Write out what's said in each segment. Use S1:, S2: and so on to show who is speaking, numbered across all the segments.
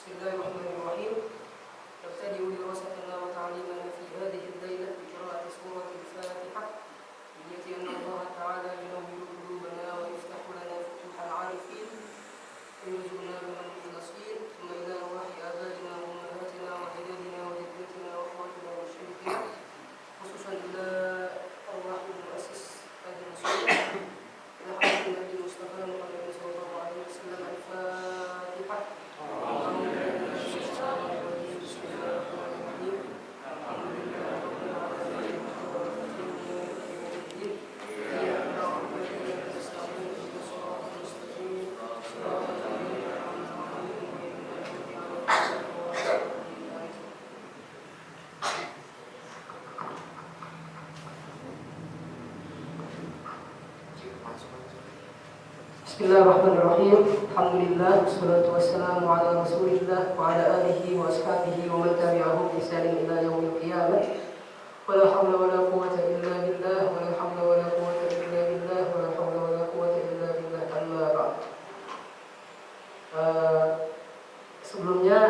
S1: Bismillahirrahmanirrahim. نبتدئ دراستنا وتعليمنا في هذه الليلة بقراءة سورة الفاتحة بنية أن الله تعالى ينور قلوبنا ويفتح لنا فتوح العارفين ويرزقنا من المخلصين ثم إلى أرواح آبائنا وأمهاتنا وأجدادنا وجداتنا وأخواتنا والمشركين خصوصا إلى أرواح المؤسس هذه الرسول إلى حضرة النبي المصطفى محمد صلى الله عليه وسلم. الفاتحة. Bismillahirrahmanirrahim. Alhamdulillah, wassalatu wassalamu ala Rasulillah wa ala alihi wa ashabihi wa man tabi'ahum bi ihsanin ila yaumil qiyamah. Wa la hawla wa la quwwata illa billah, wa la hawla wa la quwwata illa billah, wa la hawla wa la quwwata illa billah. Amma ba'd. Sebelumnya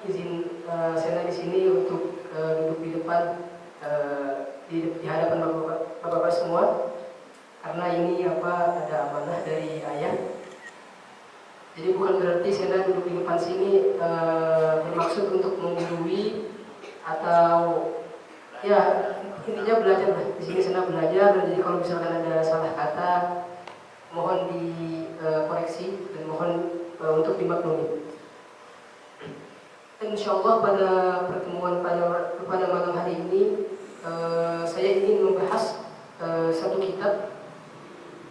S1: izin saya di sini untuk duduk di depan di hadapan Bapak-bapak semua. Karena ini ada amanah dari ayah. Jadi bukan berarti saya duduk di depan sini bermaksud untuk menggurui atau ya intinya belajar lah. Di sini saya belajar, dan jadi kalau misalkan ada salah kata mohon dikoreksi dan mohon untuk dimaklumi. Insyaallah pada pertemuan pada malam hari ini saya ingin membahas satu kitab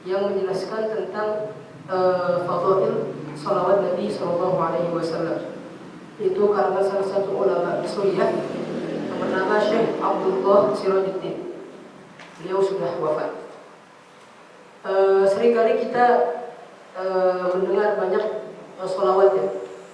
S1: yang menjelaskan tentang fadhail salawat Nabi Sallallahu Alaihi Wasallam. Itu karena salah satu ulama Suriah yang bernama Syekh Abdullah Sirajuddin. Beliau sudah wafat. Seringkali kita mendengar banyak salawat ya.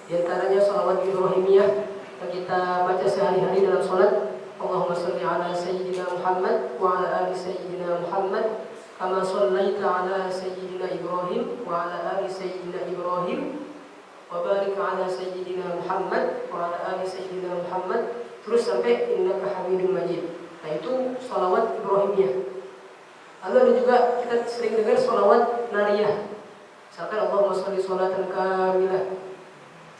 S1: Di antaranya salawat Ibrahimiyah yang kita baca sehari-hari dalam salat. Allahumma shalli ala sayyidina Muhammad wa ala ali sayyidina Muhammad kama shallaita ala sayyidina Ibrahim wa ala ali sayyidina Ibrahim wa barik ala sayyidina Muhammad wa ala ali sayyidina Muhammad, terus sampai innaka Hamidum Majid. Nah, itu shalawat Ibrahimiyah. Lalu ada juga kita sering dengar shalawat nariyah. Misalkan Allahumma shalli sholatan kamilah.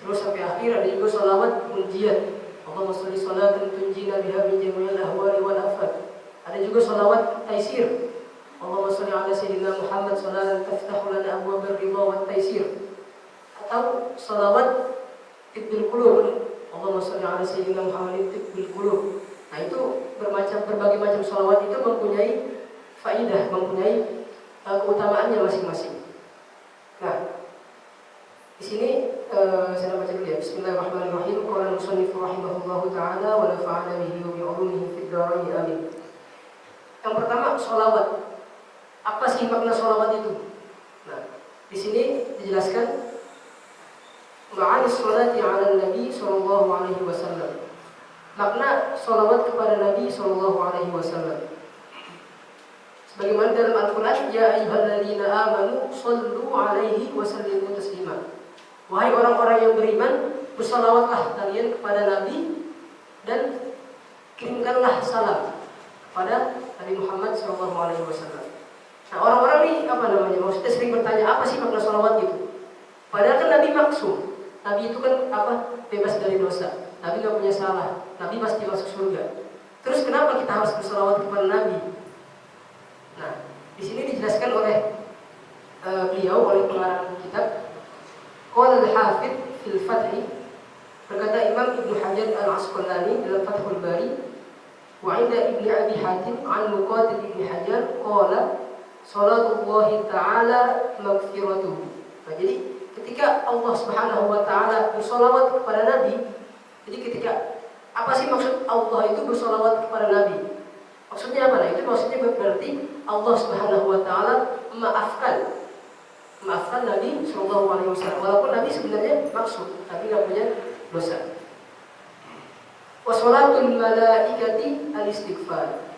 S1: Terus sampai akhir ada juga shalawat munjiyat. Allahumma shalli sholatan tunjina biha min jami'il ahwali wal afat. Ada juga shalawat taisir. Allahumma shalli ala sayyidina Muhammad sholatan taftahu lana abwabal ridha wat taisir. Atau shalawat tibbil qulub. Allahumma shalli ala sayyidina Muhammadin tibbil qulub. Nah, itu berbagai macam shalawat itu mempunyai faidah, mempunyai keutamaannya masing-masing. Nah, di sini saya baca dulu ya. Bismillahirrahmanirrahim. Qala al-musannif rahimahullahu taala wa nafa'ana bihi wa bi 'ulumihi fid dharain amin. Yang pertama, shalawat. Apa sih makna shalawat itu? Nah, di sini dijelaskan ma'ani sholati 'ala Nabi sallallahu alaihi wasallam. Makna shalawat kepada Nabi sallallahu alaihi wasallam. Sebagaimana dalam Al-Qur'an, ya ayyuhalladzina amanu shallu 'alaihi wa sallimu taslima. Wahai orang-orang yang beriman, bersalawatlah kalian kepada Nabi dan kirimkanlah salam kepada Nabi Muhammad sallallahu alaihi wasallam. Nah, orang-orang ini maksudnya sering bertanya apa sih makna salawat itu? Padahal kan Nabi maksum. Nabi itu kan bebas dari dosa. Nabi gak punya salah. Nabi pasti masuk surga. Terus kenapa kita harus bersalawat kepada Nabi? Nah, di sini dijelaskan oleh beliau, oleh pengarang kitab. Qala al-Hafidz fil Fath, berkata Imam Ibnu Hajar al-Asqalani dalam Fathul Bari, wa 'inda Ibnu Abi Hatim an Muqatil Ibnu Hajar qala salatullahi ta'ala maghfiratuhu. Nah, jadi ketika Allah Subhanahu wa taala bersalawat kepada Nabi, jadi ketika apa sih maksud Allah itu bersalawat kepada Nabi? Maksudnya apa? Nah, itu maksudnya berarti Allah Subhanahu wa taala memaafkan Nabi sallallahu alaihi wasallam, walaupun Nabi sebenarnya maksud, Nabi enggak punya dosa. Wa sholatul malaikati al-istighfar.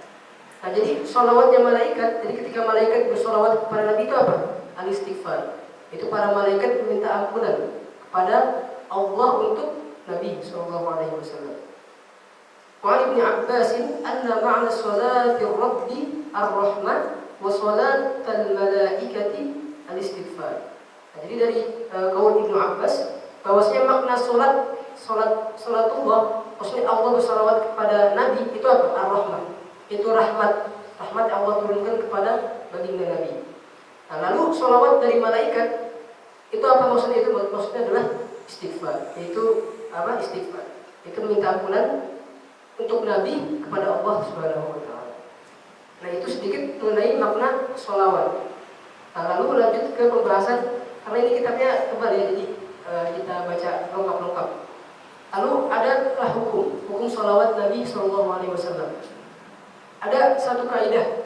S1: Nah, jadi sholawatnya malaikat, jadi ketika malaikat bersolawat kepada Nabi itu apa? Al-istighfar. Itu para malaikat meminta ampunan kepada Allah untuk Nabi sallallahu alaihi wasallam. Wa Ibnu Abbas anna ma'na salati rabbi ar-rahmah wa salatal malaikati al-istighfar. Nah, jadi dari qaul Ibnu Abbas bahwasanya makna salatullah, maksudnya Allah bersalawat kepada Nabi itu apa? Ar-rahmah. Itu rahmat yang Allah turunkan kepada baginda Nabi. Nah, lalu salawat dari malaikat itu apa maksudnya? Itu maksudnya adalah istighfar. Yaitu apa? Istighfar. Itu meminta ampunan untuk Nabi kepada Allah Subhanahu wa taala. Nah, itu sedikit mengenai makna sholawat. Nah, lalu lanjut ke pembahasan, karena ini kitabnya tebal ya, jadi kita baca lengkap-lengkap. Lalu ada hukum sholawat Nabi Sallallahu Alaihi Wasallam. Ada satu kaidah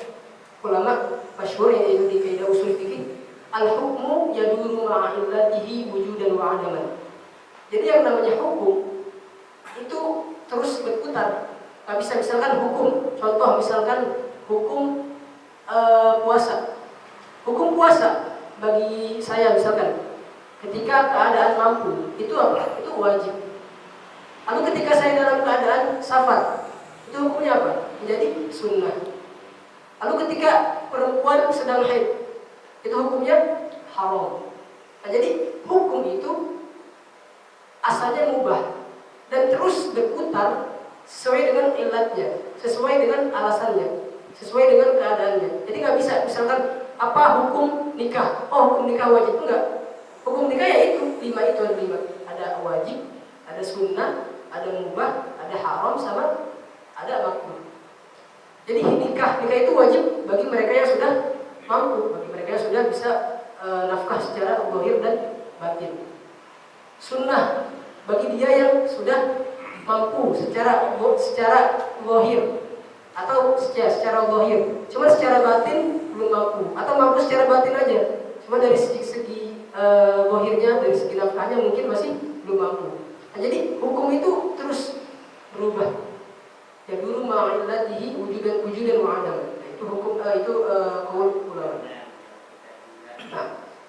S1: ulama masyhur yaitu di kaidah usul fikih, al-hukmu yaduru ma'a illatihi wujudan wa adaman. Jadi yang namanya hukum itu terus berputar. Nggak bisa misalkan hukum, contoh misalkan hukum puasa. Hukum puasa bagi saya misalkan ketika keadaan mampu itu apa? Itu wajib. Lalu ketika saya dalam keadaan safar, itu hukumnya apa? Menjadi sunnah. Lalu ketika perempuan sedang haid, itu hukumnya haram. Nah, jadi hukum itu asalnya mubah dan terus berputar sesuai dengan ilatnya, sesuai dengan alasannya, sesuai dengan keadaannya. Jadi nggak bisa misalkan apa hukum nikah? Oh, hukum nikah wajib, enggak. Hukum nikah ya itu 5 itu ada 5. Ada wajib, ada sunnah, ada mubah, ada haram, sama ada makruh. Jadi nikah itu wajib bagi mereka yang sudah mampu, bagi mereka yang sudah bisa nafkah secara zahir dan batin. Sunnah bagi dia yang sudah mampu secara zahir atau secara zahir, cuma secara batin belum mampu, atau mampu secara batin aja, cuma dari segi zahirnya, dari segi nafkahnya mungkin masih belum mampu. Nah, jadi hukum itu terus berubah. Ya dulu ma'illatihi wujudan wa adaman. Itu hukum itu qaul ulama. Nah,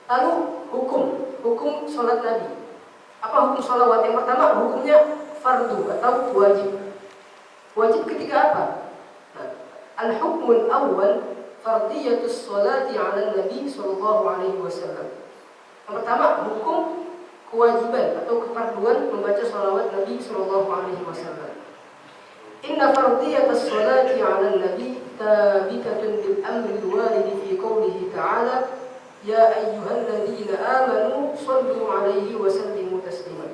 S1: lalu hukum salat Nabi. Apa hukum sholawat? Yang pertama hukumnya fardu atau wajib. Wajib ketika apa? Nah, al-hukmul awal fardiyatus sholati 'ala Nabi sallallahu alaihi wasallam. Yang pertama hukum kewajiban atau kefarduan membaca sholawat Nabi sallallahu alaihi wasallam. Inna fardiyatus sholati 'ala Nabi thabitatun bil amri al-warid fi qoulihi ta'ala ya ayyuhalladzina amanu shallu 'alaihi wa sallimu taslima.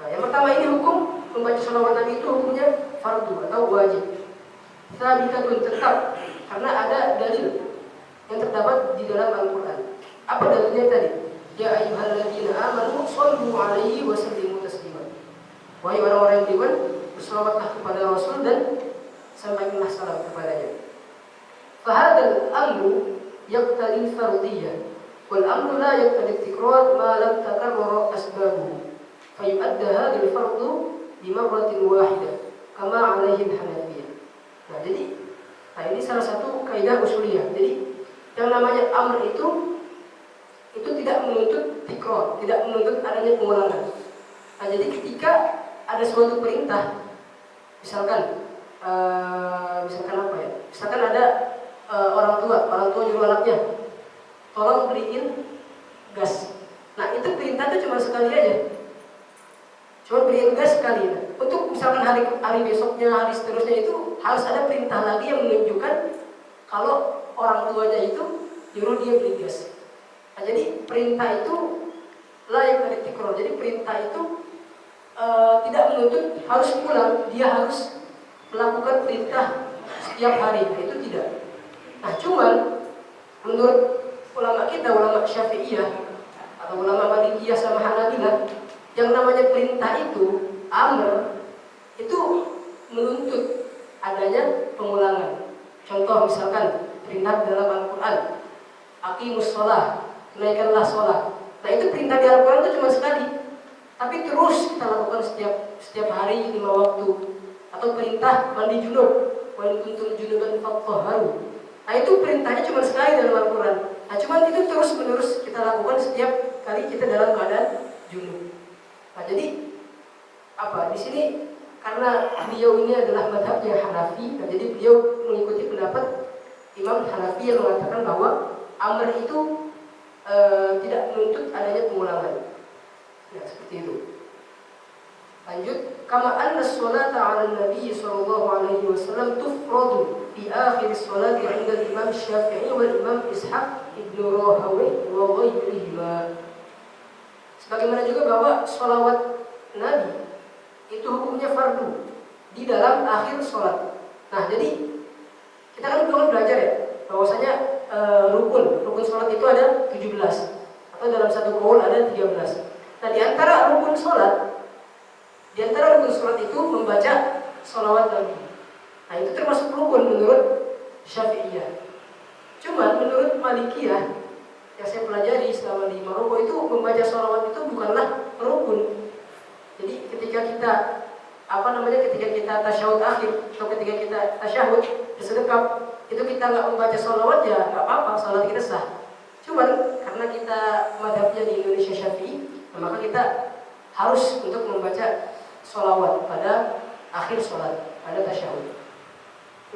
S1: Nah, yang pertama ini hukum membaca sholawat Nabi itu hukumnya fardu atau wajib. Thabitatun tetap karena ada dalil yang terdapat di dalam Al-Qur'an. Apa dalilnya tadi? Ya ayyuhalladzina amanu shallu 'alaihi wa sallimu taslima. Wahai orang-orang yang beriman, berselawatlah kepada Rasul dan sampaikanlah salam kepadanya. Fahadal amru yaqtadi fardiyah wal amru la yaqtadi tikrar ma lam takarrar asbabuhu fayu'adda hadhil fardu bi marratin wahidah kama alaihi al-Hanafiyah. Nah, jadi ini salah satu kaidah usuliyah. Jadi yang namanya amr itu tidak menuntut tikrar, tidak menuntut adanya pengulangan. Nah, jadi ketika ada suatu perintah, misalkan apa ya? Misalkan ada orang tua nyuruh anaknya, tolong beliin gas. Nah, itu perintah itu cuma sekali aja, cuma beliin gas sekali. Nah, untuk misalkan hari besoknya, hari seterusnya itu harus ada perintah lagi yang menunjukkan kalau orang tuanya itu nyuruh dia beli gas. Nah, jadi perintah itu layak dari tikrar. Jadi perintah itu tidak menuntut harus pulang, dia harus melakukan perintah setiap hari. Nah, itu tidak. Nah, cuman menurut ulama kita, ulama Syafi'iyah atau ulama Malikiyah sama Hanabilah, yang namanya perintah itu amr itu menuntut adanya pengulangan. Contoh misalkan perintah dalam Al-Qur'an, aqimus shalah, tunaikanlah shalah. Nah, itu perintah di Al-Qur'an itu cuma sekali, tapi terus kita lakukan setiap hari 5 waktu. Atau perintah mandi junub, wa in kuntum junuban fatahharu. Nah, itu perintahnya cuma sekali dalam Al-Qur'an. Nah, cuma itu terus-menerus kita lakukan setiap kali kita dalam keadaan junub. Nah, jadi apa di sini karena beliau ini adalah madhabnya Hanafi, nah jadi beliau mengikuti pendapat Imam Hanafi yang mengatakan bahwa amr itu tidak menuntut adanya pengulangan. Ya, seperti itu. Lanjut, kama anna sholata 'ala Nabi sallallahu alaihi wasallam tufradu fi akhir sholati 'inda Imam Syafi'i wal Imam Ishaq ibn Rahawayh wa ghairihima. Sebagaimana juga bahwa sholawat Nabi itu hukumnya fardu di dalam akhir sholat. Nah, jadi kita kan belum belajar ya, bahwasanya rukun sholat itu ada 17 atau dalam satu qaul ada 13. Nah, di antara rukun sholat itu membaca sholawat Nabi. Nah, itu termasuk rukun menurut Syafi'iyah. Cuma menurut Malikiyah yang saya pelajari selama di Maroko itu membaca sholawat itu bukanlah rukun. Jadi ketika kita tasyahud akhir atau ketika kita tasyahud bersedekap itu kita nggak membaca sholawat ya nggak apa-apa, sholat kita sah. Cuman karena kita madhabnya di Indonesia Syafi'i, maka kita harus untuk membaca sholawat pada akhir sholat, pada tasyahud.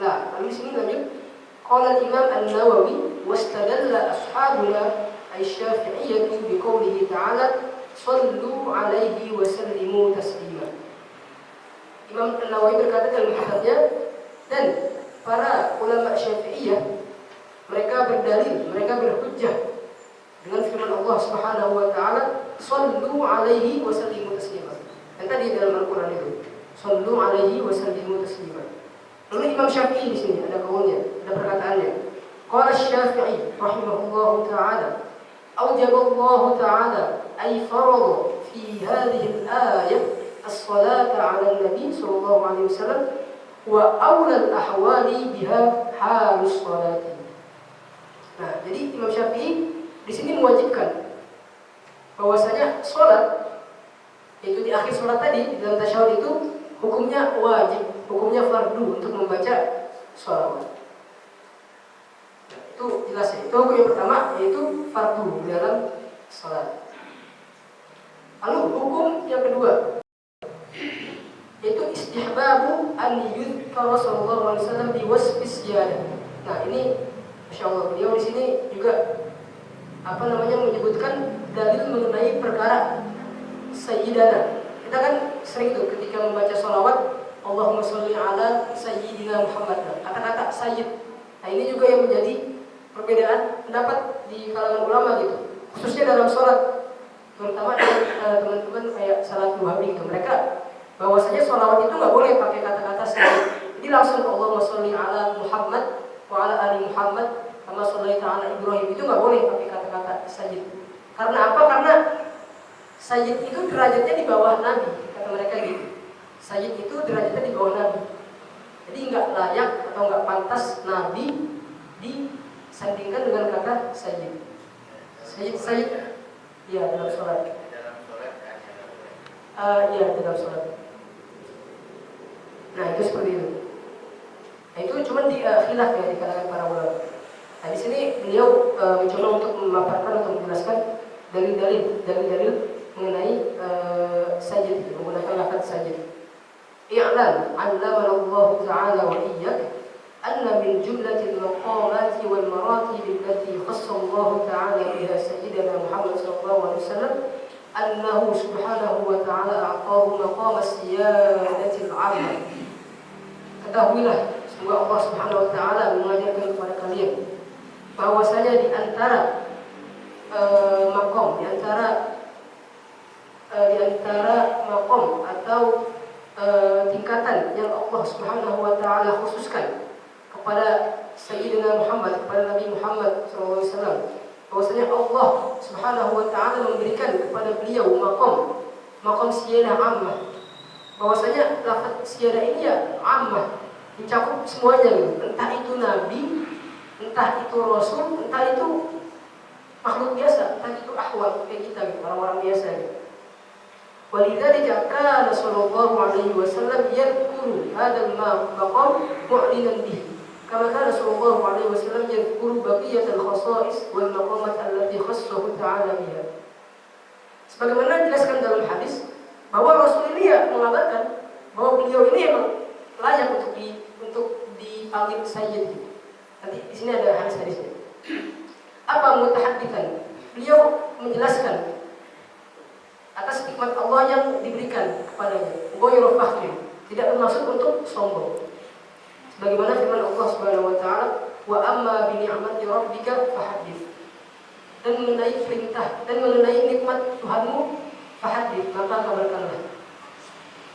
S1: Nah, lalu di sini lanjut. Qala Imam An-Nawawi wastadalla ashabuna asy-Syafi'iyyah biqoulihi ta'ala sallu alaihi wa sallimu taslima. Imam An-Nawawi berkata dalam kitabnya, dan para ulama Syafi'iyah mereka berdalil, mereka berhujjah dengan firman Allah Subhanahu wa taala, sallu alaihi wa sallimu taslima. Dan tadi dalam Al-Qur'an itu, sallu alaihi wa sallimu taslima. Lalu Imam Syafi'i di sini ada kaulnya, ada perkataannya. Qala Syafi'i rahimahullahu taala, أوجب الله تعالى أي فرض في هذه الآية الصلاة على النبي صلى الله عليه وسلم وأولى الأحوال بها حال الصلاة. Nah, jadi Imam Syafi'i di sini mewajibkan bahwasanya sholat itu di akhir sholat tadi di dalam tasyahud itu hukumnya wajib, hukumnya fardu untuk membaca sholawat. Itu jelas ya. Itu hukum yang pertama yaitu fardu dalam salat. Lalu hukum yang kedua yaitu istihbabu an yudhkara sallallahu alaihi wasallam bi wasfi siyadah. Nah, ini masyaallah beliau di sini juga menyebutkan dalil mengenai perkara sayyidana. Kita kan sering tuh ketika membaca sholawat Allahumma sholli ala sayyidina Muhammad. Kata-kata sayyid. Nah, ini juga yang menjadi perbedaan pendapat di kalangan ulama gitu, khususnya dalam sholat, terutama teman-teman kayak Salafi Wahabi gitu. Mereka bahwasanya sholawat itu nggak boleh pakai kata-kata sayyid. Jadi langsung Allahumma sholli ala Muhammad wa ala ali Muhammad kama shallaita ala Ibrahim, itu nggak boleh pakai kata-kata sayyid. Karena apa? Karena sayyid itu derajatnya di bawah Nabi, kata mereka gitu. Sayyid itu derajatnya di bawah Nabi. Jadi nggak layak atau nggak pantas Nabi disandingkan dengan kata sayyid. Sayyid, ya dalam sholat. Ya dalam sholat. Nah, itu seperti itu. Nah, itu cuma di khilaf ya di kalangan para ulama. Nah, di sini beliau mencoba untuk memaparkan atau menjelaskan dalil-dalil mengenai sayyid, menggunakan lafaz sayyid. I'lam 'allamana Allah ta'ala wa iyyak أن من جملة المقامات والمراتب التي خص الله تعالى بها سيدنا محمد صلى الله عليه وسلم أنه سبحانه وتعالى أعطاه مقام السيادة العامة. Ketahuilah, semoga Allah Subhanahu wa taala mengajarkan kepada kalian bahwasanya di antara makom, di antara makom atau tingkatan yang Allah Subhanahu wa taala khususkan kepada Sayyidina Muhammad, kepada Nabi Muhammad SAW, bahwasanya Allah Subhanahu wa taala memberikan kepada beliau makom siyadah ammah. Bahwasanya lafaz siyadah ini ya ammah, mencakup semuanya gitu. Entah itu nabi, entah itu rasul, entah itu makhluk biasa, entah itu ahwal kayak kita gitu, orang-orang biasa gitu. Walidzalika kana sallallahu alaihi wasallam yadhkuru hadzal maqam mu'linan bihi. Kama kana sallallahu alaihi wasallam yadhkuru baqiyatal khasa'is wal maqamat allati khassahu ta'ala biha. Sebagaimana dijelaskan dalam hadis, bahwa Rasul ini ya mengabarkan bahwa beliau ini emang layak untuk dipanggil sayyid. Nanti di sini ada hadis-hadisnya. Apa mutahadditsan? Beliau menjelaskan atas nikmat Allah yang diberikan kepadanya. Ghairu fakhrin, tidak bermaksud untuk sombong. Sebagaimana firman Allah Subhanahu wa taala, "Wa amma bi ni'mati rabbika fahaddits." Dan mengenai perintah dan mengenai nikmat Tuhanmu, fahaddits, maka kabarkanlah.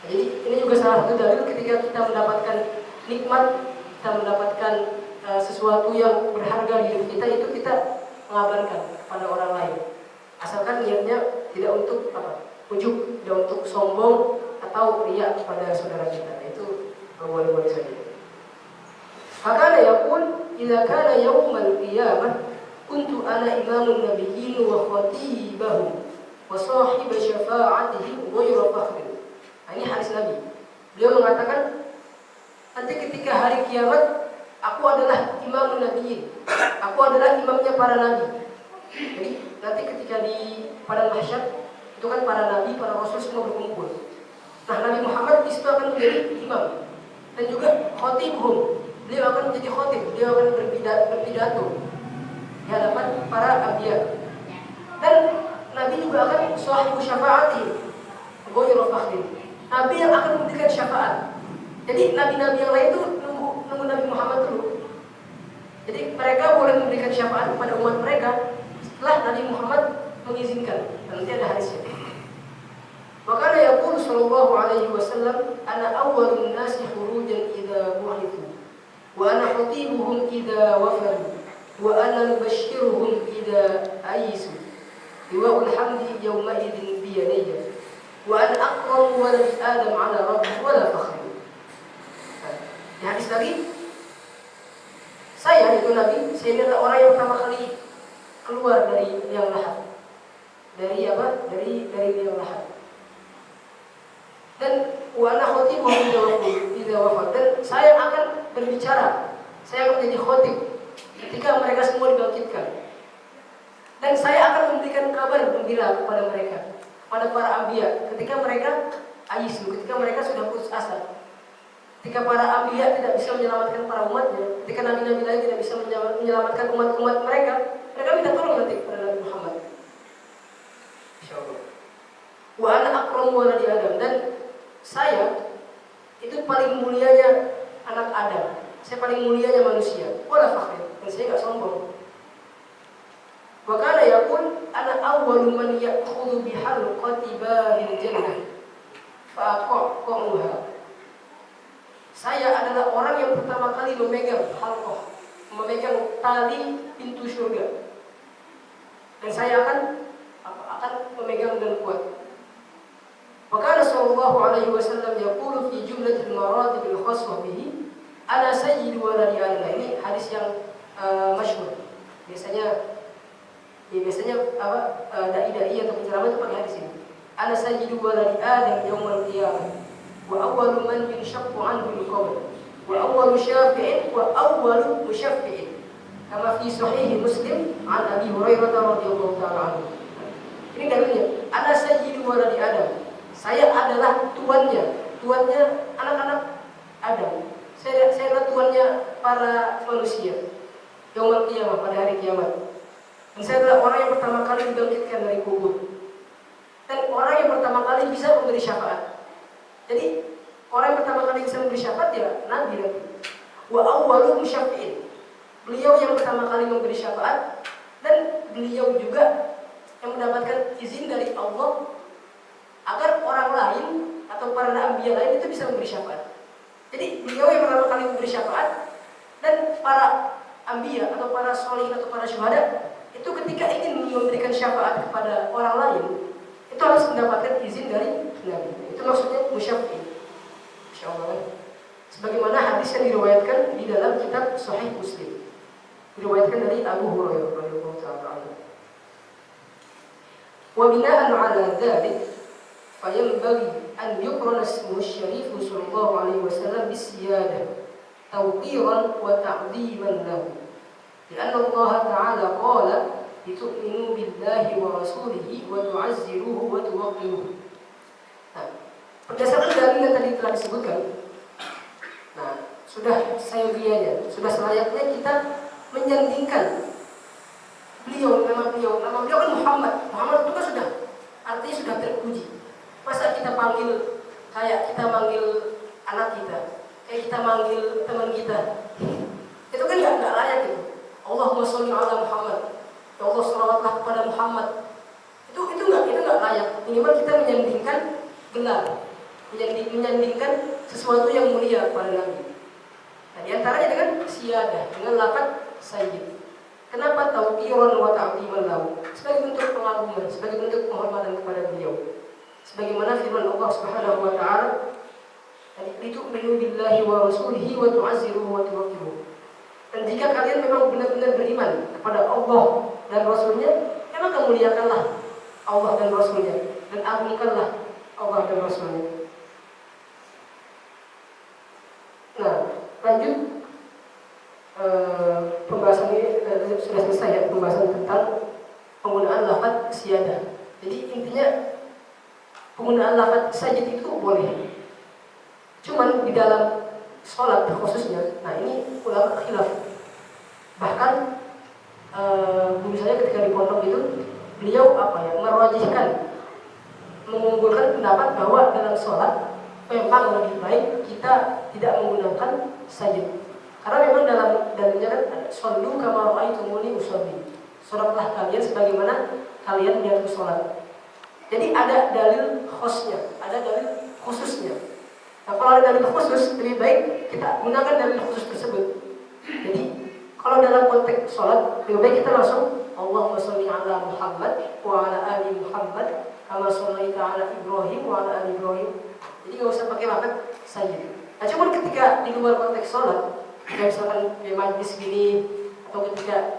S1: Jadi ini juga salah satu dalil ketika kita mendapatkan nikmat, kita mendapatkan sesuatu yang berharga di hidup kita, itu kita mengabarkan kepada orang lain. Asalkan niatnya tidak untuk ujub, tidak untuk sombong atau riya kepada saudara kita. Itu boleh-boleh saja. Fakana yaqul idza kana yaumal qiyamah kuntu ana imamun nabiyyin wa khatibahum wa sahib syafa'atihim ghairu fakhrin. Ini hadis Nabi. Beliau mengatakan, nanti ketika hari kiamat, aku adalah imamun nabiyyin. Aku adalah imamnya para nabi. Jadi nanti ketika di padang mahsyar itu kan para nabi, para rasul semua berkumpul. Nah, Nabi Muhammad di situ akan menjadi imam dan juga khatibuhum. Beliau akan menjadi khatib, beliau akan berpidato di hadapan para anbiya. Dan Nabi juga akan sahibu syafaati, ghairu fakhrin. Nabi yang akan memberikan syafaat. Jadi nabi-nabi yang lain itu nunggu Nabi Muhammad dulu. Jadi mereka boleh memberikan syafaat kepada umat mereka setelah Nabi Muhammad mengizinkan. Dan nanti ada hadisnya. Maka yaqulu sallallahu alaihi wasallam, ana awwalun nasi khurujan idza bu'ithu wa ana khatibuhum idza wafaru wa ana mubashshiruhum idza aisu. Liwa'ul hamdi yawma idzin bi yadayya wa ana aqrabu waladi Adam ala rabbi wa la fakhri. Di hadis lagi, saya itu Nabi, saya adalah orang yang pertama kali keluar dari liang lahat. Dari apa? Dari liang lahat. Dan wa ana khatibuhum idza wafat. Dan saya akan berbicara, saya akan menjadi khatib ketika mereka semua dibangkitkan. Dan saya akan memberikan kabar gembira kepada mereka, pada para anbiya, ketika mereka ketika mereka sudah putus asa. Ketika para anbiya tidak bisa menyelamatkan para umatnya, ketika nabi-nabi lain tidak bisa menyelamatkan umat-umat mereka, mereka minta tolong nanti kepada Nabi Muhammad. Insyaallah. Wa ana akramu waladi Adam, dan saya itu paling mulianya anak Adam. Saya paling mulianya manusia. Wala fakhir, dan saya enggak sombong. Wa kana yaqul ana awwalu man ya'khudhu bi halqati baril jannah fa aqaquha. Saya adalah orang yang pertama kali memegang halqah, memegang tali pintu surga. Dan saya akan memegang dengan kuat. Wa kana sallallahu alaihi wasallam yaqulu fi jumlatil maratib al khassah bihi ana sayyidu waladi Adam. Ini hadis yang masyhur. Biasanya dai-dai atau penceramah itu pakai hadis ini. Ana sayyidu waladi Adam yaumul qiyamah wa awwalu man yunshaqqu anhu al-qabr wa awwalu syafi'in wa awwalu musyaffi'in. Kama fi sahih Muslim an Abi Hurairah radhiyallahu ta'ala anhu. Ini dalilnya. Ana sayyidu waladi Adam. Saya adalah tuannya anak-anak Adam. Saya adalah tuannya para manusia. Yaumul qiyamah, pada hari kiamat. Dan saya adalah orang yang pertama kali dibangkitkan dari kubur. Dan orang yang pertama kali bisa memberi syafaat. Jadi orang yang pertama kali bisa memberi syafaat ya Nabi nanti. Wa awwalu musyaffi'in. Beliau yang pertama kali memberi syafaat, dan beliau juga yang mendapatkan izin dari Allah agar orang lain atau para nabi lain itu bisa memberi syafaat. Jadi beliau yang pertama kali memberi syafaat, dan para anbiya atau para sholihin atau para syuhada itu ketika ingin memberikan syafaat kepada orang lain itu harus mendapatkan izin dari Nabi. Itu maksudnya musyaffi'. Insyaallah. Sebagaimana hadis yang diriwayatkan di dalam kitab Sahih Muslim. Diriwayatkan dari Abu Hurairah radhiyallahu ta'ala. Wa bina'an 'ala dzalik fayanbaghi an yuqrana ismuhu syarif sallallahu alaihi wasallam bis-siyadah tawqiran wa ta'dhiman lahu. لأن الله تعالى قال لتؤمنوا بالله ورسوله وتعزروه وتوقروه. Nah, berdasarkan dalil yang tadi telah disebutkan, nah sudah sayyidianya, sudah selayaknya kita menyandingkan nama beliau kan Muhammad itu kan sudah artinya sudah terpuji. Masa kita panggil kayak kita manggil anak kita, kayak kita manggil teman kita, itu kan nggak layak itu. Allahumma sholli ala Muhammad, ya Allah sholawatlah kepada Muhammad. Itu nggak layak. Minimal kita menyandingkan gelar, menyandingkan sesuatu yang mulia pada Nabi. Nah, di antaranya dengan siyadah, dengan lafaz sayyid. Kenapa tauqiran wa ta'ziman lahu? Sebagai bentuk pengagungan, sebagai bentuk penghormatan kepada beliau. Sebagaimana firman Allah Subhanahu wa taala, "Litu'minu billahi wa rasulihi wa tu'azziruhu wa tuwaqqiruhu." Dan jika kalian memang benar-benar beriman kepada Allah dan Rasulnya, maka muliakanlah Allah dan Rasulnya dan agungkanlah Allah dan Rasulnya. Nah, lanjut pembahasan ini sudah selesai ya, pembahasan tentang penggunaan lafaz siyadah. Jadi intinya penggunaan lafaz sayyid itu boleh. Cuman di dalam sholat khususnya, nah ini ulama khilaf. Bahkan guru saya ketika di pondok itu beliau merajihkan, mengunggulkan pendapat bahwa dalam sholat memang lebih baik kita tidak menggunakan sayyid. Karena memang dalam dalilnya kan shollu kama ra'aitumuni usolli. Sholatlah kalian sebagaimana kalian melihatku sholat. Jadi ada dalil khosnya, ada dalil khususnya. Nah, kalau ada dalil khusus, lebih baik kita gunakan dalil khusus tersebut. Jadi kalau dalam konteks sholat, lebih baik kita langsung Allahumma sholli ala Muhammad wa ala ali Muhammad kama shallaita ala Ibrahim wa ala ali Ibrahim. Jadi nggak usah pakai lafaz sayyid. Nah, cuman ketika di luar konteks sholat, misalkan di majlis gini atau ketika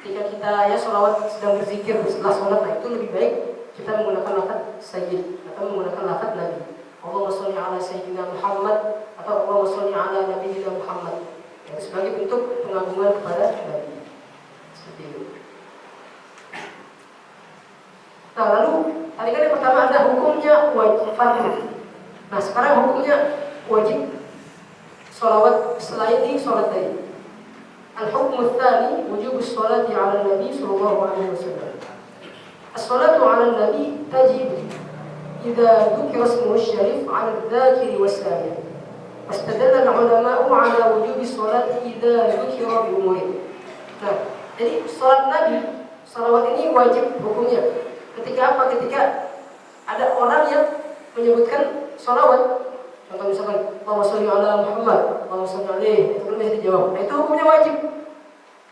S1: kita ya sholawat sedang berzikir setelah sholat, nah itu lebih baik kita menggunakan lafaz sayyid atau menggunakan lafaz Nabi. Allahumma sholli ala sayyidina Muhammad atau Allahumma sholli ala nabiyyina Muhammad. Ya, sebagai bentuk pengagungan kepada Nabi. Seperti itu. Nah, lalu tadi kan yang pertama ada hukumnya wajib fardu. Nah, sekarang hukumnya wajib sholawat selain di sholat tadi. Al-hukmu tsani wujub sholati 'ala Nabi sallallahu alaihi wasallam. As-sholatu 'ala Nabi tajib idza dzukira ismuhu syarif 'ala adh-dzakiri was-sami. Wastadalla al-'ulama'u 'ala wujubi sholati idza dzukira bi umurin. Nah, jadi sholat Nabi, sholawat ini wajib hukumnya. Ketika apa? Ketika ada orang yang menyebutkan sholawat. Contoh misalkan Allahumma sholli ala Muhammad, Allahumma sholli alaihi, itu bisa dijawab. Nah, itu hukumnya wajib.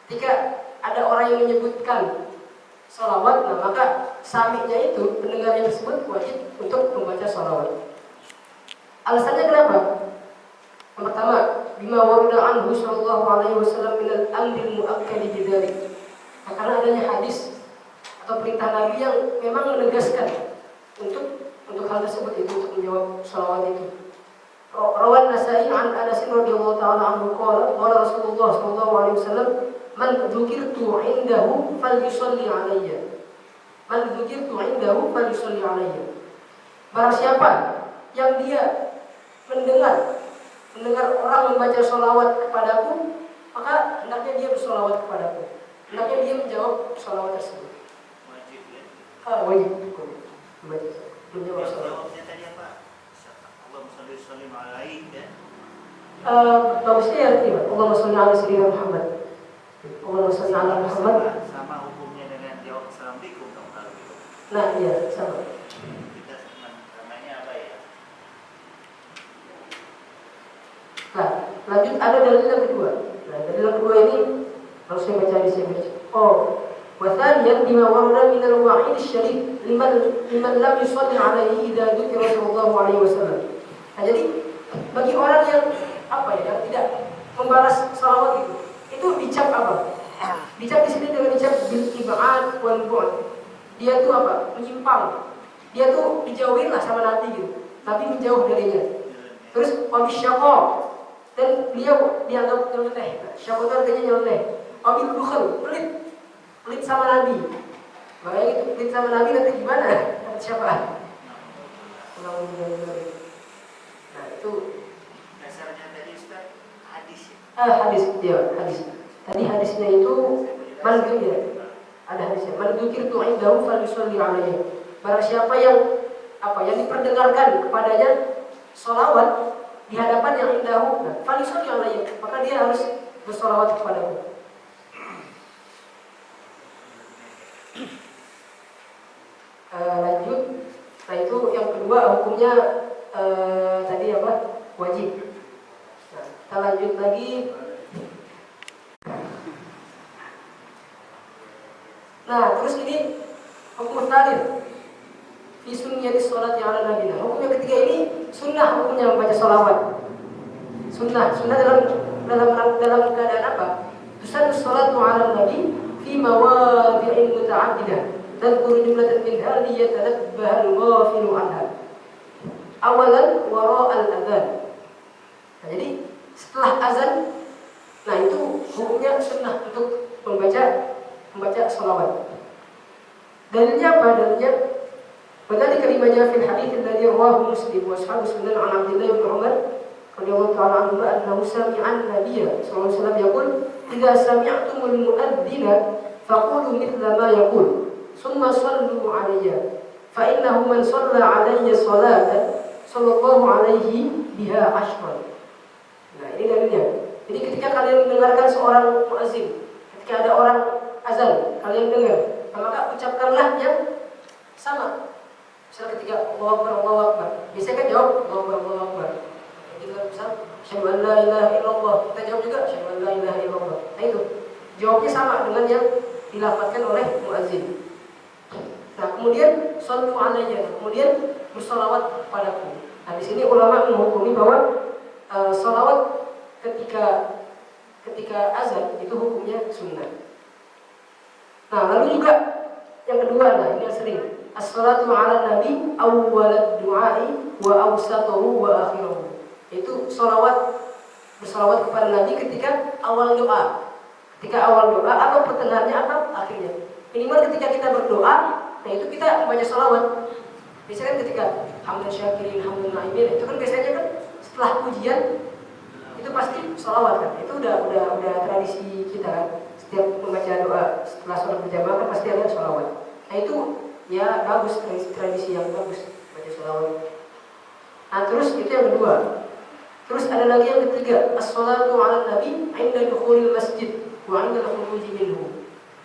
S1: Ketika ada orang yang menyebutkan sholawat, nah maka sami'nya itu, pendengarnya tersebut wajib untuk membaca sholawat. Alasannya kenapa? Yang pertama, bima warada anhu sallallahu alaihi wasallam min al-amri al-mu'akkad bidzalik. Nah, karena adanya hadis atau perintah Nabi yang memang menegaskan untuk hal tersebut, itu untuk menjawab sholawat itu. Rawan Nasai an Anas radhiyallahu ta'ala anhu qala Rasulullah sallallahu alaihi wasallam man dzukirtu 'indahu falyusalli 'alayya. Man dzukirtu 'indahu falyusalli 'alayya. Barang siapa yang dia mendengar orang membaca sholawat kepadaku, maka hendaknya dia bersolawat kepadaku. Hendaknya dia menjawab sholawat tersebut.
S2: Wajib ya?
S1: Wajib. Menjawab sholawat.
S2: Jawabnya tadi apa? Allahumma sholli alaihi ya?
S1: Bagusnya ya Allahumma sholli ala sayyidina Muhammad. Allahumma sholli ala Muhammad.
S2: Sama hukumnya dengan jawab assalamualaikum dong kalau gitu.
S1: Nah, iya, sama.
S2: Kita namanya apa ya?
S1: Nah, lanjut ada dalil yang kedua. Nah, dalil yang kedua ini harus saya baca di sini. Wa thaniyan bima warada min al-wa'id asy-syarif liman lam yusalli alaihi idza dzukira sallallahu alaihi wasallam. Nah, jadi bagi orang yang yang tidak membalas salawat itu dicap apa? Dicap di sini dengan dicap bil ib'ad wal bu'd. Dia tuh menyimpang. Dia tuh dijauhin lah sama Nabi gitu. Nabi menjauh darinya. Terus wabil syaqa, dan beliau dianggap nyeleneh. Syaqa itu artinya nyeleneh. Wabil bukhal, pelit sama Nabi. Makanya gitu, pelit sama Nabi nanti gimana? Siapa? Nah itu
S2: Dasarnya tadi Ustaz hadis ya.
S1: hadis ya hadis. Tadi hadisnya itu mandu ya. Ada hadisnya. Man dzukirtu indahu falyusalli alayhi. Barang siapa yang diperdengarkan kepadanya sholawat di hadapan yang indahu, falyusalli alayhi, maka dia harus bersolawat kepadaku. Lanjut. Nah itu yang kedua hukumnya tadi wajib. Nah, kita lanjut lagi. Nah terus ini hukum terakhir fi sunniyati sholati ala nabi. Hukum yang ketiga ini sunnah, hukumnya membaca sholawat. Sunnah dalam keadaan apa? Tusannu sholatu ala nabi fi mawadi'in muta'addidah tadhkuru jumlatan minha liyatanabbaha al-ghafilu anha. Awalan wara al-adhan. Nah, jadi setelah azan, nah itu hukumnya sunnah untuk membaca sholawat. Dalilnya apa? Dalilnya وذلك لما جاء في الحديث الذي رواه مسلم واصحاب السنن عن عبد الله بن عمر رضي الله تعالى عنهما انه سمع النبي صلى الله عليه وسلم يقول اذا سمعتم المؤذن فقولوا مثل ما يقول ثم صلوا علي فانه من صلى علي صلاه صلى الله عليه بها عشرا. Nah ini dalilnya. Jadi ketika kalian mendengarkan seorang muazzin, ketika ada orang azan, kalian dengar, maka ucapkanlah yang sama. Misalnya ketika Allahu Akbar, biasanya kan jawab Allahu Akbar. Kita misal asyhadu an la ilaha illallah, kita jawab juga asyhadu an la ilaha illallah. Nah itu jawabnya sama dengan yang dilafazkan oleh muazzin. Nah kemudian shollu alayya, kemudian bersolawat padaku. Nah di sini ulama menghukumi bahwa sholawat ketika azan itu hukumnya sunnah. Nah lalu juga yang kedua, nah ini yang sering, as-salatu ala nabi awwalad du'ai wa awsatuhu wa akhirahu. Itu bersolawat kepada nabi ketika awal doa. Ketika awal doa atau pertengahannya atau akhirnya. Minimal ketika kita berdoa, nah itu kita membaca sholawat. Biasanya kan ketika hamdan syakirin, hamdan na'imin, itu kan biasanya kan setelah pujian itu pasti sholawat kan. Itu udah tradisi kita kan. Setiap membaca doa setelah sholat berjamaah kan pasti ada sholawat. Nah itu ya bagus, tradisi yang bagus baca sholawat. Nah terus itu yang kedua. Terus ada lagi yang ketiga, as-sholatu ala nabi 'inda dukhulil masjid wa 'inda khuruji minhu.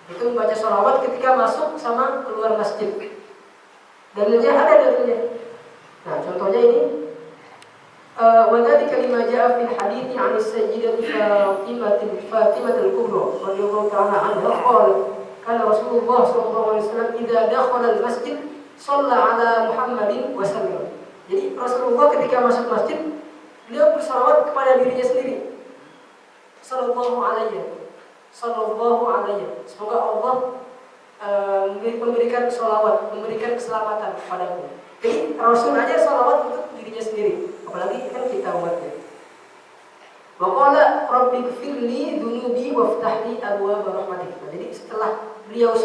S1: Itu membaca sholawat ketika masuk sama keluar masjid. Dalilnya ada dalilnya. Nah contohnya ini وذلك لما جاء في الحديث عن السيدة فاطمة الكبرى رضي الله تعالى عنها قال كان رسول الله صلى الله عليه وسلم إذا دخل المسجد صلى على محمد وسلم. Jadi Rasulullah ketika masuk masjid beliau bersalawat kepada dirinya sendiri. Sallallahu alaihi. Semoga Allah memberikan salawat, memberikan keselamatan kepadaku. Jadi Rasul aja salawat untuk dirinya sendiri, apalagi kan kita umatnya. Wa qala rabbi ighfirli dhunubi waftahli abwaab rahmatik. Jadi setelah beliau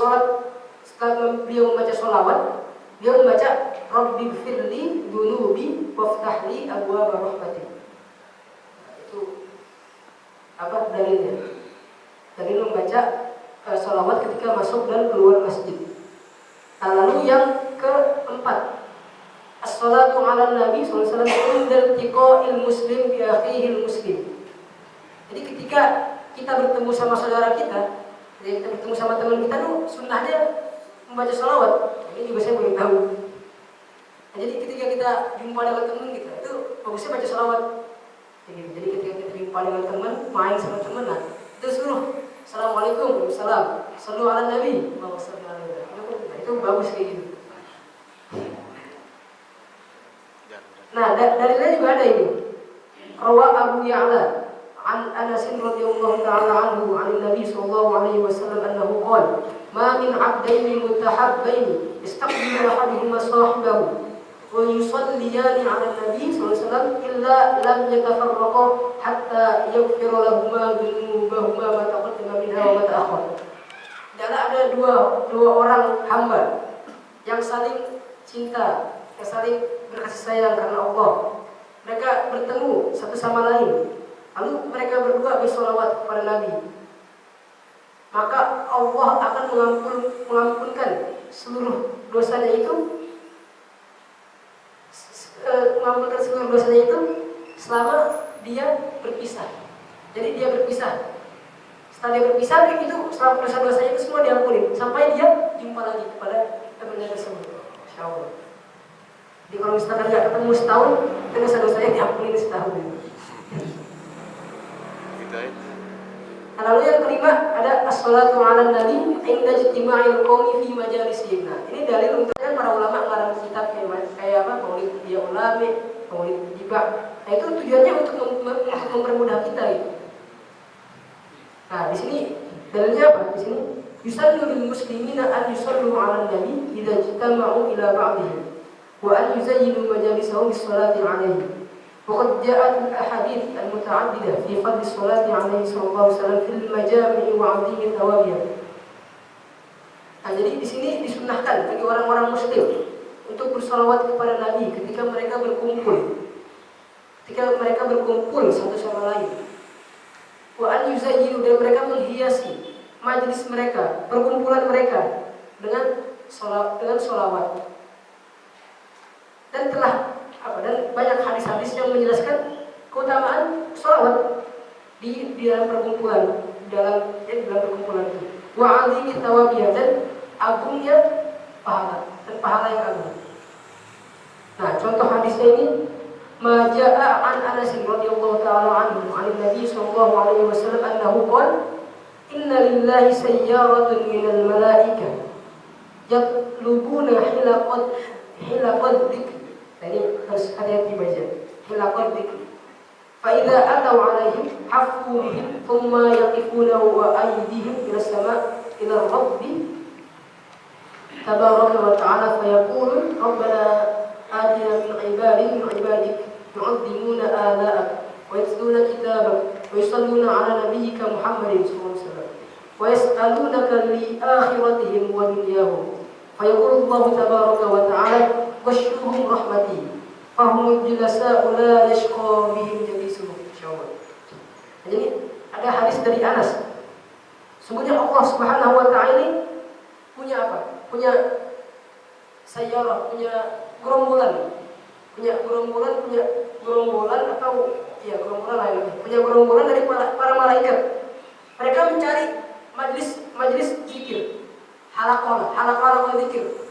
S1: membaca salawat, beliau membaca rabbi ighfirli dhunubi waftahli abwaab rahmatik. Itu apa dalilnya? Dalil membaca salawat ketika masuk dan keluar masjid. Nah, lalu yang keempat, as-salatu ala nabi sallallahu alaihi wasallam indal tiqa'il muslim bi akhihil muslim. Jadi ketika kita bertemu sama saudara kita, kita bertemu sama teman kita tuh sunnahnya membaca salawat. Ini juga saya belum tahu. Nah, jadi ketika kita jumpa dengan teman kita itu bagusnya baca salawat. Jadi ketika kita jumpa dengan teman, main sama teman, nah itu suruh assalamualaikum, salam, sallu ala nabi, itu bagus kayak gitu. Nah, dalilnya juga ada ini. Rawa Abu Ya'la an Anas radhiyallahu ta'ala anhu 'an Nabi sallallahu alaihi wasallam annahu qala ma min 'abdaini mutahabbaini istaqbilu ahaduhuma sahibahu wa yusalliyani 'ala Nabi sallallahu alaihi wasallam illa lam yatafarraqa hatta yaghfira lahumā dhunubahumā ma taqaddama minhā wa ma ta'akhkhara. Tidaklah ada dua orang hamba yang saling cinta, yang saling berkasih sayang karena Allah. mereka bertemu satu sama lain, lalu mereka berdua bersolawat kepada Nabi, maka Allah akan mengampunkan seluruh dosanya itu, selama dia berpisah. Jadi dia berpisah. Setelah dia berpisah, itu selama dosa-dosanya itu semua diampuni sampai dia jumpa lagi kepada temannya tersebut. Insyaallah. Jadi kalau misalkan nggak ketemu setahun, itu dosa-dosanya diampuni setahun. Lalu yang kelima ada as-salatu 'alan nabi inda ijtima'il qaumi fi majalisihim. Nah, ini dalil untuk kan para ulama ngarang kitab kayak apa? Maulid dia ulama, maulid tiba. Nah, itu tujuannya untuk mempermudah kita gitu. Nah, di sini dalilnya apa? Di sini yusallu lil muslimina an yusallu 'alan nabi idza ijtama'u ila ba'dihim wa an yuzayyinu majalisahum bis-salati 'alaihi. وقد جاءت الأحاديث المتعددة في فضل الصلاة عليه صلى الله عليه وسلم في المجامع وعظيم ثوابها. Nah, jadi di sini disunnahkan bagi orang-orang Muslim untuk bersalawat kepada Nabi ketika mereka berkumpul satu sama lain. Wa an yuzayyinu, dan mereka menghiasi majlis mereka, perkumpulan mereka dengan salawat. Dan banyak hadis-hadis yang menjelaskan keutamaan salawat di dalam perkumpulan, dalam perkumpulan itu. Wa 'azimi thawabiyah, dan agungnya pahala yang agung. Nah, contoh hadisnya ini maja'a an Anas radhiyallahu ta'ala anhu 'an Nabi sallallahu alaihi wasallam annahu qala inna lillahi sayyaratun minal malaikah yatlubuna hilaqad dzikr. Ini harus hati-hati baca. Hilaqad dzikr. Fa idza ataw 'alaihim haffu bihim thumma yaqifuna wa aydihim ila sama' ila rabbi tabaraka wa ta'ala fa yaqulu rabbana atina min ibadik yu'azzimuna ala'ak wa yatluna kitabak wa yusalluna 'ala nabiyyika Muhammadin sallallahu alaihi wasallam wa yas'alunaka li akhiratihim wa dunyahum fa yaqulu Allah tabaraka wa ta'ala wasyuhum rahmati fahumul julasa'u la yashqa bihim jalisuhum. Insyaallah. Jadi ada hadis dari Anas. Sungguhnya Allah Subhanahu wa ta'ala ini punya apa? Punya sayyarah, punya gerombolan atau gerombolan lain. Punya gerombolan dari para malaikat. Mereka mencari majlis zikir. Halaqah zikir.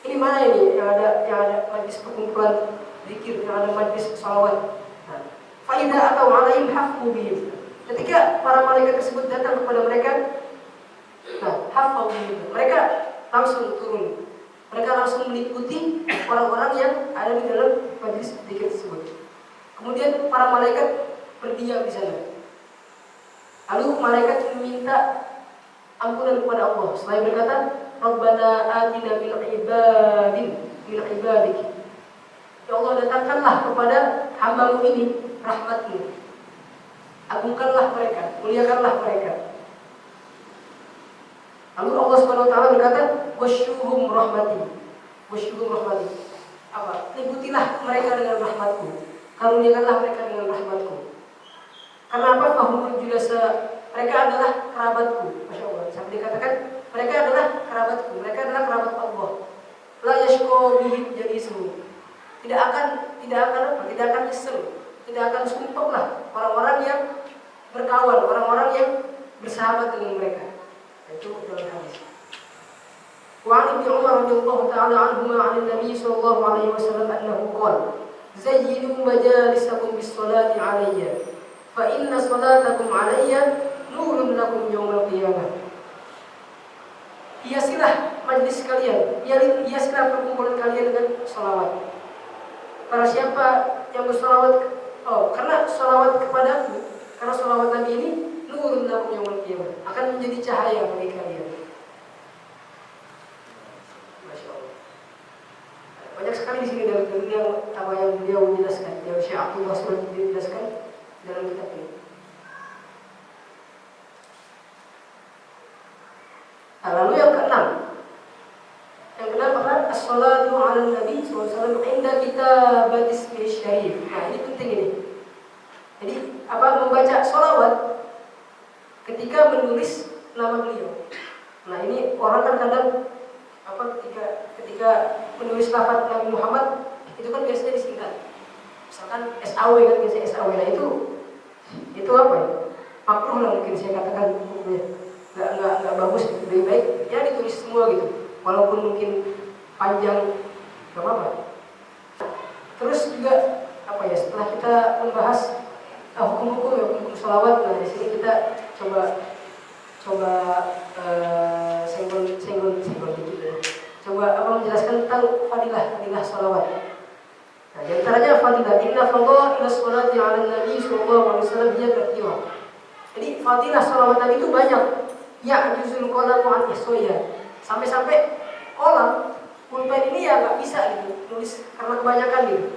S1: Ini mana ini yang ada majlis perkumpulan zikir, yang ada majlis salawat. Nah, faida atau alaihim haffu bihim. Ketika para malaikat tersebut datang kepada mereka, nah, haffu bihim. Mereka langsung turun. Mereka langsung meliputi orang-orang yang ada di dalam majlis zikir tersebut. Kemudian para malaikat berdiam di sana. Lalu malaikat meminta ampunan kepada Allah. Selain berkata, Rabbana atina min ibadik. Ya Allah, datangkanlah kepada hamba-Mu ini rahmat-Mu. Agungkanlah mereka, muliakanlah mereka. Lalu Allah Subhanahu wa ta'ala berkata, wasyuhum rahmati. Apa? Libutilah mereka dengan rahmat-Ku. Karuniakanlah mereka dengan rahmat-Ku. Karena apa? Fahumul julasa, mereka adalah kerabatku. Masya Allah. Sampai dikatakan mereka adalah kerabatku. Mereka adalah kerabat Allah. La yashqa bihim jalisuhum. Tidak akan nyesel, tidak akan sumpah lah orang-orang yang berkawan, orang-orang yang bersahabat dengan mereka. Itu dalam hadis. Wa 'an Ibnu Umar radhiyallahu ta'ala anhuma 'an Nabi sallallahu alaihi wasallam annahu qala zayyinu majalisakum bis-salati 'alayya fa inna salatakum 'alayya nurun lakum yawmal qiyamah. Hiasilah majlis kalian, hiasilah perkumpulan kalian dengan salawat. Para siapa yang bersalawat, karena salawat kepadaku, karena salawat Nabi ini nurun lakum yawmal qiyamah, akan menjadi cahaya bagi kalian. Masya Allah. Banyak sekali di sini dalam yang beliau menjelaskan, yang Syekh Abdullah sudah menjelaskan dalam kitab ini. Lalu yang keenam apa? as-salatu 'ala Nabi sallallahu alaihi wasallam inda kitabat ismi syarif. Nah, ini penting ini. Jadi, membaca sholawat ketika menulis nama beliau. Nah, ini orang kan kadang ketika menulis lafaz Nabi Muhammad itu kan biasanya disingkat. Misalkan SAW kan biasanya SAW. Nah, itu apa ya? Makruh lah mungkin saya katakan hukumnya. Nggak bagus, lebih baik ya ditulis semua gitu. Walaupun mungkin panjang, nggak apa-apa. Terus juga setelah kita membahas hukum sholawat, nah di sini kita coba senggol dikit ya. Coba menjelaskan tentang fadilah sholawat. Nah, di antaranya fadilah inna fadha'ila sholati 'ala nabi sallallahu alaihi wasallam hiya katsirah. Jadi fadilah sholawat Nabi itu banyak. Ya juzul qalamu an ihsaiha. Sampai kolam pulpen ini ya nggak bisa gitu nulis karena kebanyakan gitu.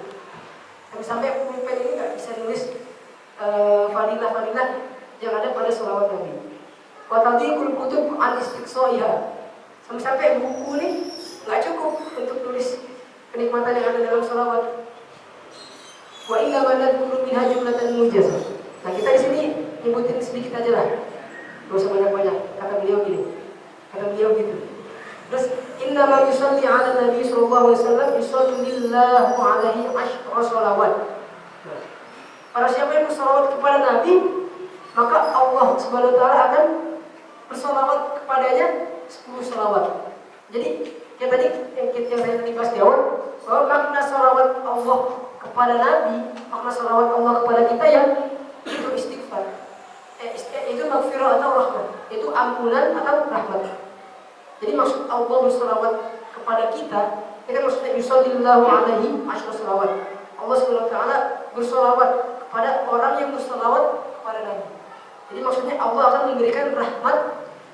S1: Sampai pulpen ini nggak bisa nulis fadilah yang ada pada sholawat Nabi. Wa tadhiqul kutub an istiqsaiha. Sampai buku ini nggak cukup untuk nulis kenikmatan yang ada dalam sholawat. Wa inna ma nadhkuru minha jumlatan mujazah. Nah, kita di sini nyebutin sedikit aja lah. Gak usah banyak-banyak. Kata beliau gitu. Terus inna ma yusalli 'ala Nabi sallallahu alaihi wasallam yusallillahu 'alaihi 10 sholawat. Nah, para siapa yang bersolawat kepada Nabi, maka Allah Subhanahu wa taala akan bersolawat kepadanya 10 sholawat. Jadi yang saya tadi bahas di awal, bahwa makna sholawat Allah kepada Nabi, makna sholawat Allah kepada kita ya itu istighfar. Itu maghfirah atau rahmat, itu ampunan atau rahmat. Jadi maksud Allah bersolawat kepada kita, itu kan maksudnya yusallillahu 'alaihi 10 sholawat. Allah Subhanahu wa taala bersolawat kepada orang yang bersolawat kepada Nabi. Jadi maksudnya Allah akan memberikan rahmat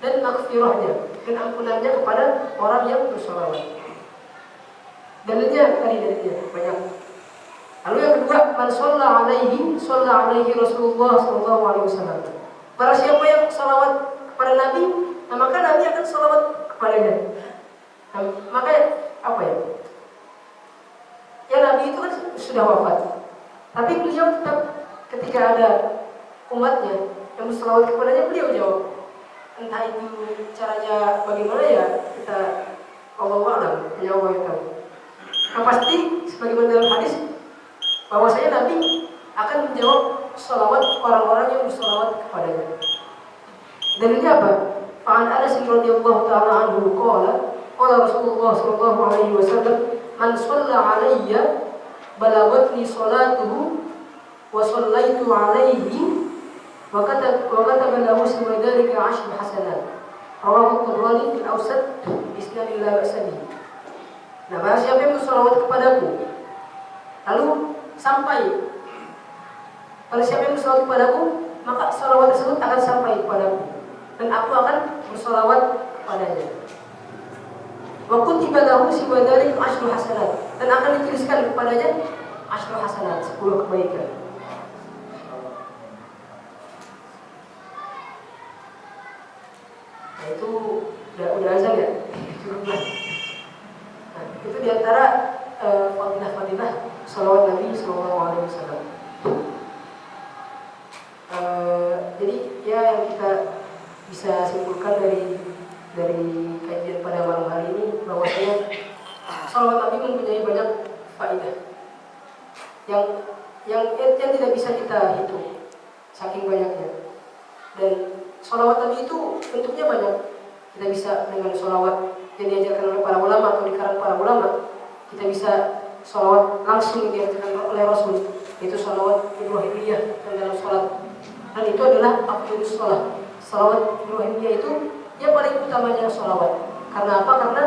S1: dan maghfirahnya dan ampunannya kepada orang yang bersolawat. Dalilnya banyak. Lalu yang kedua, man shalla 'alaihi Rasulullah sallallahu alaihi wasallam. Para siapa yang salawat kepada Nabi, nah maka Nabi akan salawat kepadanya. Nah, maka ya Nabi itu kan sudah wafat. Tapi beliau tetap ketika ada umatnya yang bersalawat kepadanya, beliau jawab. Entah itu caranya bagaimana ya, kita Allahu a'lam, hanya Allah yang tahu. Nah, pasti sebagaimana dalam hadis bahwasanya Nabi akan menjawab salawat orang-orang yang bersalawat kepadanya. Dalilnya apa? Fa'an Anas radhiyallahu ta'ala anhu qala Rasulullah sallallahu alaihi wasallam man shalla 'alayya balagatni salatuhu wa shallaitu 'alaihi wa kataba lahu siwadhalika 10 hasanat. Rawahu Tabrani fil Awsat isnadin la ba'sa bihi. Nah, barang siapa yang bersalawat kepadaku lalu sampai pada siapa yang bersalawat kepadaku, maka salawat tersebut akan sampai kepadaku dan aku akan bersalawat kepadanya. Wa kutiba lahu siwadalik 10 hasanat, dan akan dituliskan kepadanya 10 hasanat, 10 kebaikan. Nah, itu udah azan ya? Nah, itu diantara fadilah salawat Nabi sallallahu alaihi wasallam. Jadi ya yang kita bisa simpulkan dari kajian pada malam hari ini bahwasanya salawat Nabi mempunyai banyak faedah yang tidak bisa kita hitung saking banyaknya. Dan salawat Nabi itu bentuknya banyak. Kita bisa dengan salawat yang diajarkan oleh para ulama atau dikarang para ulama. Kita bisa salawat langsung diajarkan oleh Rasul, yaitu salawat Ibrahimiyah dan dalam salat. Dan itu adalah afdhalus shalah. Salawat Ibrahimiyah itu yang paling utamanya salawat. Karena apa? Karena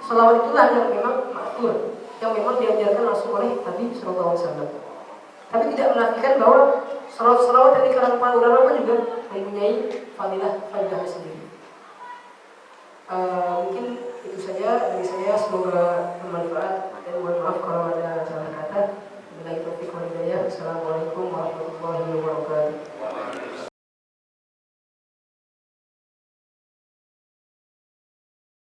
S1: salawat itulah yang memang ma'thur, yang memang diajarkan langsung oleh Nabi sallallahu alaihi wasallam. Tapi tidak menafikan bahwa salawat yang dikarang para ulama juga mempunyai fadilah sendiri. Mungkin itu saja dari saya, semoga bermanfaat dan mohon maaf kalau ada salah kata. Wabillahi taufiq wal hidayah. Assalamualaikum warahmatullahi wabarakatuh.